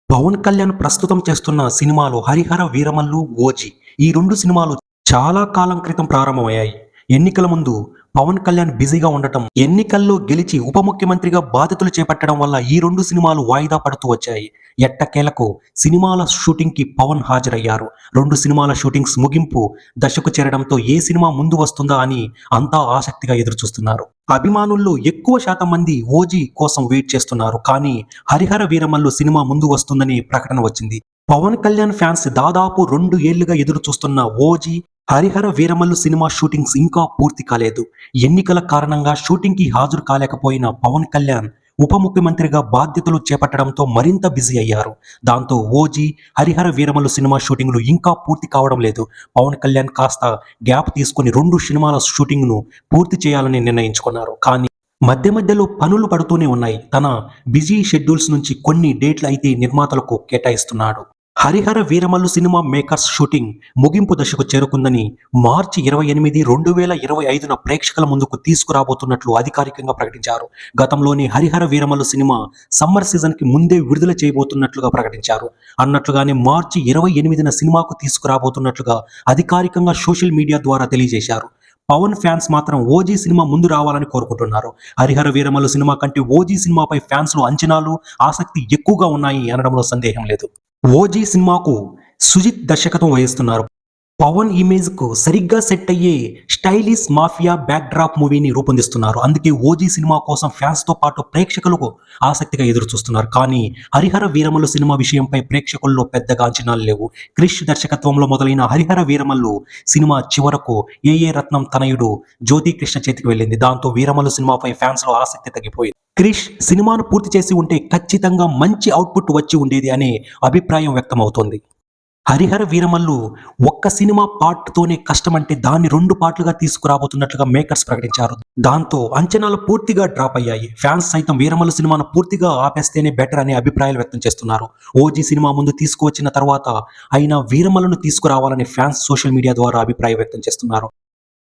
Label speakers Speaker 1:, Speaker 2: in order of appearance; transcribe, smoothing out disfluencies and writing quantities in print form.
Speaker 1: పవన్ కళ్యాణ్ ప్రస్తుతం చేస్తున్న సినిమాలు హరిహర వీరమల్లు, ఓజీ. ఈ 2 సినిమాలు చాలా కాలం క్రితం ప్రారంభమయ్యాయి. ఎన్నికల ముందు పవన్ కళ్యాణ్ బిజీగా ఉండటం, ఎన్నికల్లో గెలిచి ఉప ముఖ్యమంత్రిగా బాధ్యతలు చేపట్టడం వల్ల ఈ 2 సినిమాలు వాయిదా పడుతూ వచ్చాయి. ఎట్టకేలకు సినిమాల షూటింగ్ కి పవన్ హాజరయ్యారు. 2 సినిమాల షూటింగ్స్ ముగింపు దశకు చేరడంతో ఏ సినిమా ముందు వస్తుందా అని అంతా ఆసక్తిగా ఎదురుచూస్తున్నారు. అభిమానుల్లో ఎక్కువ శాతం మంది ఓజీ కోసం వెయిట్ చేస్తున్నారు. కానీ హరిహర వీరమల్లు సినిమా ముందు వస్తుందని ప్రకటన వచ్చింది. పవన్ కళ్యాణ్ ఫ్యాన్స్ దాదాపు 2 ఏళ్లుగా ఎదురు చూస్తున్న OG, Harihara Veeramallu cinema shootings ఇంకా పూర్తి కాలేదు. ఎన్నికల కారణంగా షూటింగ్ కి హాజరు కాలేకపోయిన పవన్ కళ్యాణ్ ఉప ముఖ్యమంత్రిగా బాధ్యతలు చేపట్టడంతో మరింత బిజీ అయ్యారు. దాంతో ఓజీ, హరిహర వీరమల్లు సినిమా షూటింగ్లు ఇంకా పూర్తి కావడం లేదు. పవన్ కళ్యాణ్ కాస్త గ్యాప్ తీసుకుని 2 సినిమాల షూటింగ్ ను పూర్తి చేయాలని నిర్ణయించుకున్నారు. కానీ మధ్య మధ్యలో పనులు పడుతూనే ఉన్నాయి. తన బిజీ షెడ్యూల్స్ నుంచి కొన్ని డేట్లు అయితే నిర్మాతలకు కేటాయిస్తున్నాడు. Harihara Veeramallu cinema makers shooting ముగింపు దశకు చేరుకుందని మార్చి 28, 2025న ప్రేక్షకుల ముందుకు తీసుకురాబోతున్నట్లు అధికారికంగా ప్రకటించారు. గతంలోనే Harihara Veeramallu cinema summer season కి ముందే విడుదల చేయబోతున్నట్లుగా ప్రకటించారు. అన్నట్లుగానే మార్చి 28న సినిమాకు తీసుకురాబోతున్నట్లుగా అధికారికంగా సోషల్ మీడియా ద్వారా తెలియజేశారు. పవన్ ఫ్యాన్స్ మాత్రం ఓజీ సినిమా ముందు రావాలని కోరుకుంటున్నారు. హరిహర వీరమల్లు సినిమా కంటే ఓజీ సినిమాపై ఫ్యాన్స్ లో అంచనాలు, ఆసక్తి ఎక్కువగా ఉన్నాయి అనడంలో సందేహం లేదు. ఓజీ సినిమాకు సుజిత్ దర్శకత్వం వహిస్తున్నారు. పవన్ ఇమేజ్ కు సరిగ్గా సెట్ అయ్యే స్టైలిష్ మాఫియా బ్యాక్ డ్రాప్ మూవీని రూపొందిస్తున్నారు. అందుకే ఓజీ సినిమా కోసం ఫ్యాన్స్ తో పాటు ప్రేక్షకులకు ఆసక్తిగా ఎదురు చూస్తున్నారు. కానీ హరిహర వీరమల్లు సినిమా విషయంపై ప్రేక్షకుల్లో పెద్దగా అంచనాలు లేవు. క్రిష్ దర్శకత్వంలో మొదలైన హరిహర వీరమల్లు సినిమా చివరకు ఏఏ రత్నం తనయుడు జ్యోతి కృష్ణ చేతికి వెళ్ళింది. దాంతో వీరమల్లు సినిమాపై ఫ్యాన్స్ లో ఆసక్తి తగ్గిపోయింది. క్రిష్ సినిమాను పూర్తి చేసి ఉంటే ఖచ్చితంగా మంచి అవుట్పుట్ వచ్చి ఉండేది అనే అభిప్రాయం వ్యక్తమవుతోంది. హరిహర వీరమల్లు ఒక్క సినిమా పార్ట్ తోనే కష్టమంటే దాన్ని 2 పార్ట్లుగా తీసుకురాబోతున్నట్లుగా మేకర్స్ ప్రకటించారు. దాంతో అంచనాలు పూర్తిగా డ్రాప్ అయ్యాయి. ఫ్యాన్స్ సైతం వీరమల్లు సినిమాను పూర్తిగా ఆపేస్తేనే బెటర్ అనే అభిప్రాయాలు వ్యక్తం చేస్తున్నారు. ఓజీ సినిమా ముందు తీసుకువచ్చిన తర్వాత అయినా వీరమల్లును తీసుకురావాలని ఫ్యాన్స్ సోషల్ మీడియా ద్వారా అభిప్రాయం వ్యక్తం చేస్తున్నారు.